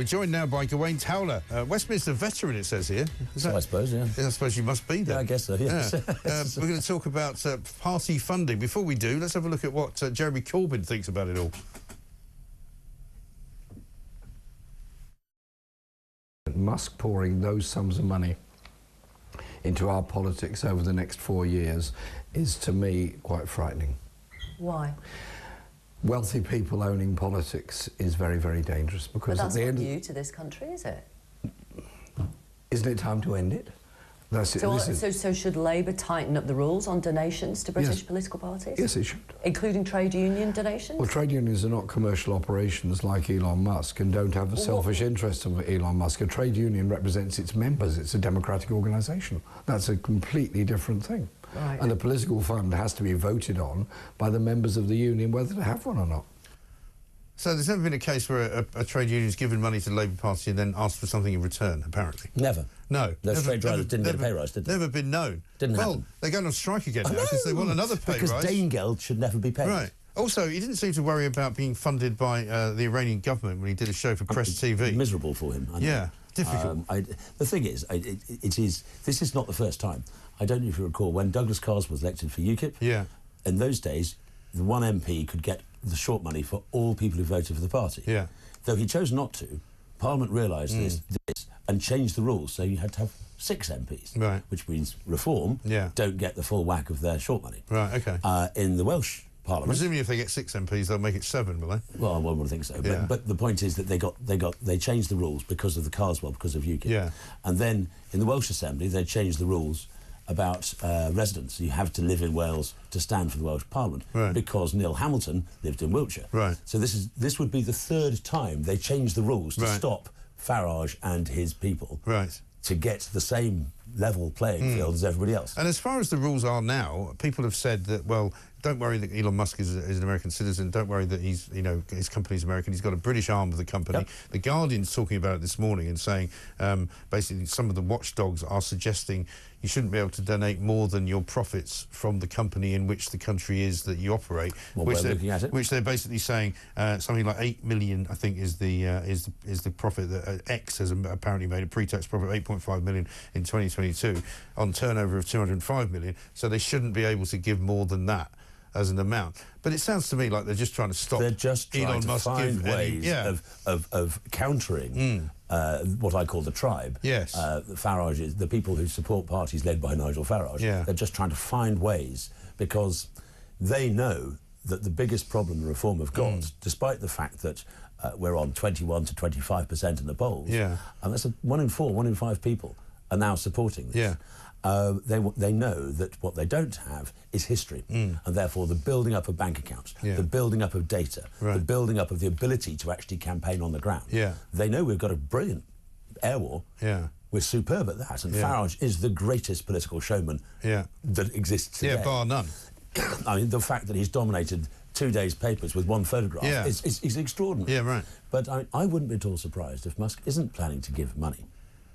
We're joined now by Gawain Towler, Westminster veteran, it says here. I suppose, yeah. I suppose you must be there. Yeah, I guess so, yes. Yeah. We're going to talk about party funding. Before we do, let's have a look at what Jeremy Corbyn thinks about it all. Musk pouring those sums of money into our politics over the next 4 years is, to me, quite frightening. Why? Wealthy people owning politics is very, very dangerous, because But that's at the not end, new to this country, is it? isn't it time to end it? That's it. So should Labour tighten up the rules on donations to British political parties? Yes, it should. Including trade union donations? Well, trade unions are not commercial operations like Elon Musk and don't have the selfish interests of Elon Musk. A trade union represents its members. It's a democratic organisation. That's a completely different thing. Right. And a political fund has to be voted on by the members of the union whether to have one or not. So there's never been a case where a trade union's given money to the Labour Party and then asked for something in return, apparently? Never. No. Those trade riders didn't get a pay rise, did they? Never been known. Didn't well, happen. they're going on strike again now because they want another pay rise. Because Danegeld should never be paid. Right. Also, he didn't seem to worry about being funded by the Iranian government when he did a show for Press TV. Miserable for him, I know. Yeah, difficult. The thing is, this is not the first time. I don't know if you recall, when Douglas Cars was elected for UKIP, yeah. in those days, the one MP could get the short money for all people who voted for the party. Yeah. Though he chose not to, Parliament realised this and changed the rules, so you had to have 6 MPs, right. which means Reform don't get the full whack of their short money. Right, OK. In the Welsh Parliament... Presumably if they get 6 MPs, they'll make it 7, will they? Well, one would think so. Yeah. But the point is that they changed the rules because of the Carswell, because of UKIP. Yeah. And then in the Welsh Assembly, they changed the rules about residence. You have to live in Wales to stand for the Welsh Parliament, right. because Neil Hamilton lived in Wiltshire. Right. So this would be the 3rd time they changed the rules to stop Farage and his people to get the same level playing field as everybody else. And as far as the rules are now, people have said that, well, don't worry that Elon Musk is an American citizen. Don't worry that he's, his company's American. He's got a British arm of the company. Yep. The Guardian's talking about it this morning and saying, basically, some of the watchdogs are suggesting you shouldn't be able to donate more than your profits from the company in which the country is that you operate. Which they're basically saying something like 8 million, I think, is the profit that X has apparently made, a pre-tax profit of 8.5 million in 2022 on turnover of 205 million. So they shouldn't be able to give more than that as an amount. But it sounds to me like they're just trying to stop Elon Musk. They're just trying to find ways of countering what I call the tribe. Yes. Farage is the people who support parties led by Nigel Farage. Yeah. They're just trying to find ways, because they know that the biggest problem the Reform have got, despite the fact that we're on 21 to 25% in the polls, and that's 1 in 4, 1 in 5 people are now supporting this. Yeah. They know that what they don't have is history, and therefore the building up of bank accounts, the building up of data, the building up of the ability to actually campaign on the ground. Yeah. They know we've got a brilliant air war. Yeah. We're superb at that, and Farage is the greatest political showman that exists today. Yeah, bar none. I mean, the fact that he's dominated 2 days' papers with 1 photograph is extraordinary. Yeah, right. But I wouldn't be at all surprised if Musk isn't planning to give money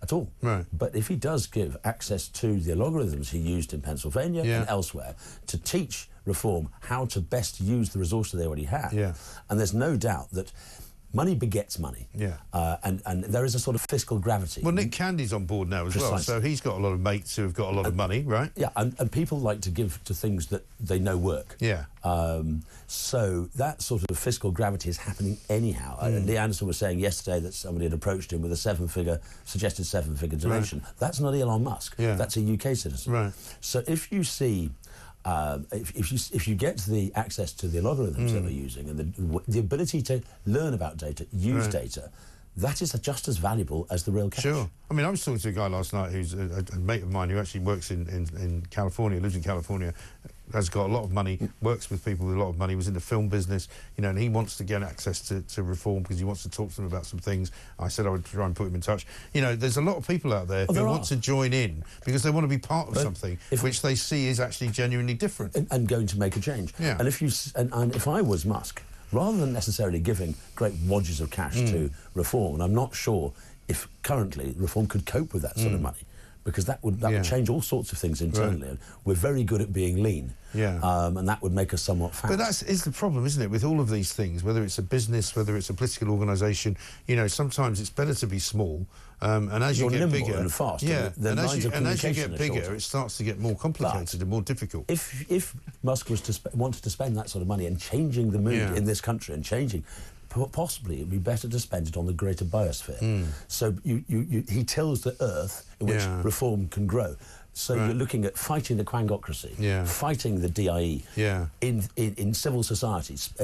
at all. Right. But if he does give access to the algorithms he used in Pennsylvania and elsewhere to teach Reform how to best use the resources they already have, and there's no doubt that money begets money, and there is a sort of fiscal gravity. Well, Nick Candy's on board now as well, so he's got a lot of mates who have got a lot of money, right? Yeah, and people like to give to things that they know work. Yeah. So that sort of fiscal gravity is happening anyhow. Lee Anderson was saying yesterday that somebody had approached him with a suggested 7-figure donation. That's not Elon Musk. That's a UK citizen. Right. So if you see, if you get the access to the algorithms that we're using and the ability to learn about data, use data, that is just as valuable as the real cash. Sure. I mean, I was talking to a guy last night who's a mate of mine who actually works in California, lives in California, has got a lot of money, works with people with a lot of money, was in the film business, and he wants to get access to Reform because he wants to talk to them about some things. I said I would try and put him in touch. There's a lot of people out there who want to join in because they want to be part of something which they see is actually genuinely different. And going to make a change. Yeah. And if I was Musk, rather than necessarily giving great wadges of cash to Reform, and I'm not sure if currently Reform could cope with that sort of money, because that would change all sorts of things internally. Right. We're very good at being lean, and that would make us somewhat fat. But is the problem, isn't it, with all of these things, whether it's a business, whether it's a political organisation, you know, sometimes it's better to be small, and as you get bigger and fast, and as you get bigger, it starts to get more complicated and more difficult. If Musk was wanted to spend that sort of money and changing the mood in this country and changing, possibly it'd be better to spend it on the greater biosphere. So he tills the earth in which reform can grow. So you're looking at fighting the quangocracy, fighting the DIE in civil societies,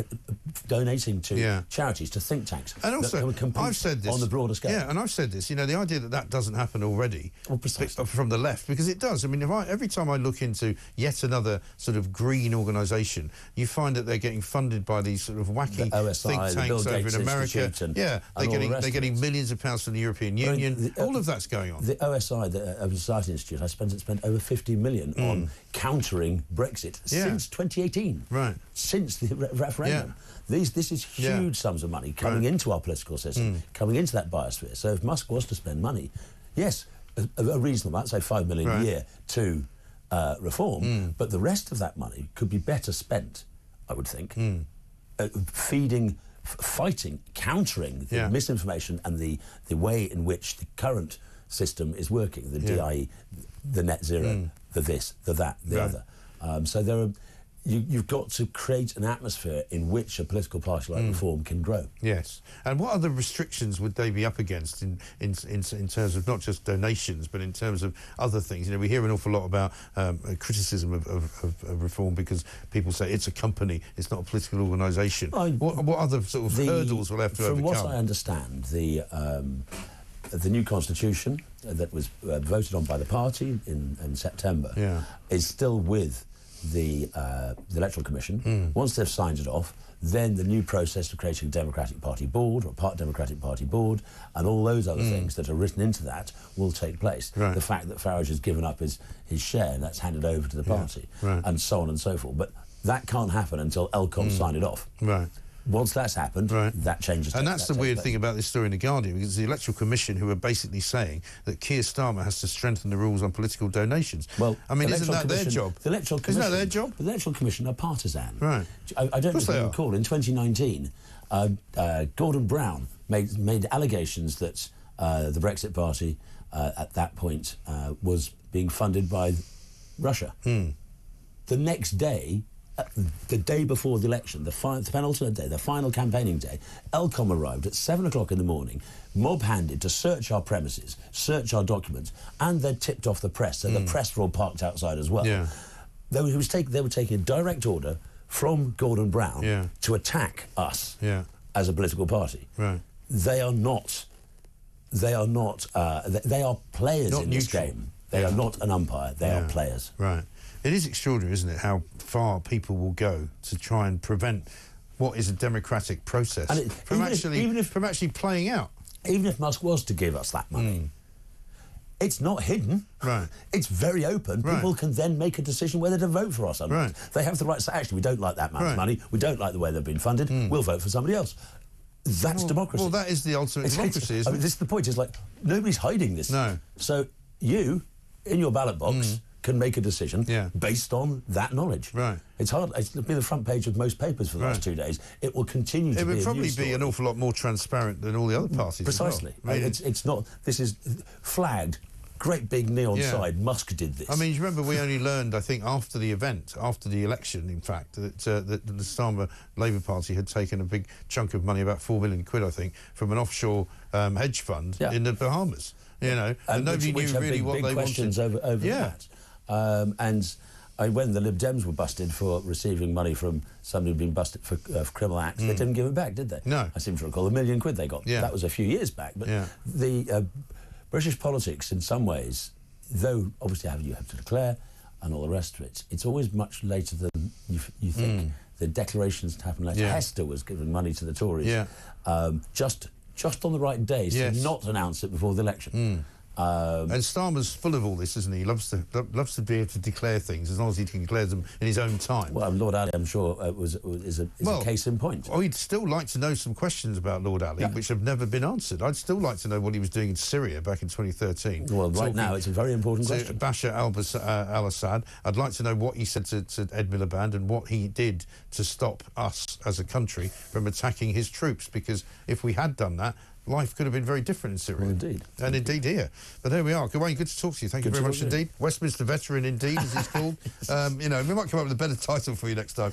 donating to charities, to think tanks. And also, I've said this on the broader scale. Yeah, and I've said this. You know, the idea that doesn't happen already from the left, because it does. I mean, every time I look into yet another sort of green organisation, you find that they're getting funded by these sort of wacky OSI, think tanks over in America. They're getting millions of pounds from the European Union. All of that's going on. The OSI, the Open Society Institute, I spent over 50 million on countering Brexit since 2018. Right. Since the referendum. This is huge sums of money coming into our political system, coming into that biosphere. So if Musk was to spend money, yes, a reasonable amount, say 5 million a year to reform, but the rest of that money could be better spent, I would think, fighting, countering the misinformation and the way in which the current system is working, the DIE, the net zero, the this, the that, the other. So there are, you've got to create an atmosphere in which a political party like Reform can grow. Yes. And what other restrictions would they be up against in terms of not just donations, but in terms of other things? You know, we hear an awful lot about criticism of Reform because people say it's a company, it's not a political organisation. What other sort of hurdles will have to overcome? From what I understand, the new constitution that was voted on by the party in September is still with the Electoral Commission. Once they've signed it off, then the new process of creating a Democratic Party board or a part Democratic Party board and all those other things that are written into that will take place. The fact that Farage has given up his share, that's handed over to the party, and so on and so forth. But that can't happen until ELCOM sign it off. Once that's happened, that changes. And that's the weird thing about this story in The Guardian, because it's the Electoral Commission who are basically saying that Keir Starmer has to strengthen the rules on political donations. Well, I mean, isn't that their job? The Electoral Commission, isn't that their job? The Electoral Commission are partisan. I don't know if you recall, in 2019, Gordon Brown made allegations that the Brexit Party at that point was being funded by Russia. The next day, the day before the election, the penultimate day, the final campaigning day, ELCOM arrived at 7 o'clock in the morning, mob-handed to search our premises, search our documents, and they'd tipped off the press, so the press were all parked outside as well. They were taking a direct order from Gordon Brown to attack us as a political party. They are not. They are players in this game. They are not an umpire. They are players. It is extraordinary, isn't it, how far people will go to try and prevent what is a democratic process from actually playing out. Even if Musk was to give us that money, it's not hidden. It's very open. People can then make a decision whether to vote for us or not. They have the right to say, actually, we don't like that amount of money, we don't like the way they've been funded, we'll vote for somebody else. That's democracy. Well, that is the ultimate democracy, isn't it? This is the point. It's like, nobody's hiding this. So you, in your ballot box, can make a decision based on that knowledge. It's hard. It's been the front page of most papers for the last 2 days. It will continue to be. It would probably be an awful lot more transparent than all the other parties. Precisely. As well. I mean, it's not. This is flagged. Great big neon side. Musk did this. I mean, you remember we only learned, I think, after the event, after the election, in fact, that the Starmer Labour Party had taken a big chunk of money, about £4 million, I think, from an offshore hedge fund in the Bahamas. You know, and nobody knew really what they wanted. Over that. And when the Lib Dems were busted for receiving money from somebody who'd been busted for criminal acts, they didn't give it back, did they? No. I seem to recall £1 million they got. That was a few years back. But the British politics, in some ways, though obviously you have to declare and all the rest of it, it's always much later than you think. The declarations happen later. Hester was giving money to the Tories just on the right days to not announce it before the election. And Starmer's full of all this, isn't he? He loves to be able to declare things as long as he can declare them in his own time. Well, Lord Ali, I'm sure, is a case in point. I'd still like to know some questions about Lord Ali, which have never been answered. I'd still like to know what he was doing in Syria back in 2013. Well, right now, it's a very important question. Bashar al-Assad. I'd like to know what he said to Ed Miliband and what he did to stop us as a country from attacking his troops, because if we had done that, life could have been very different in Syria. Well, indeed. And indeed here. But there we are. Gawain, good to talk to you. Thank you very much indeed. Westminster veteran indeed, as he's called. You know, we might come up with a better title for you next time.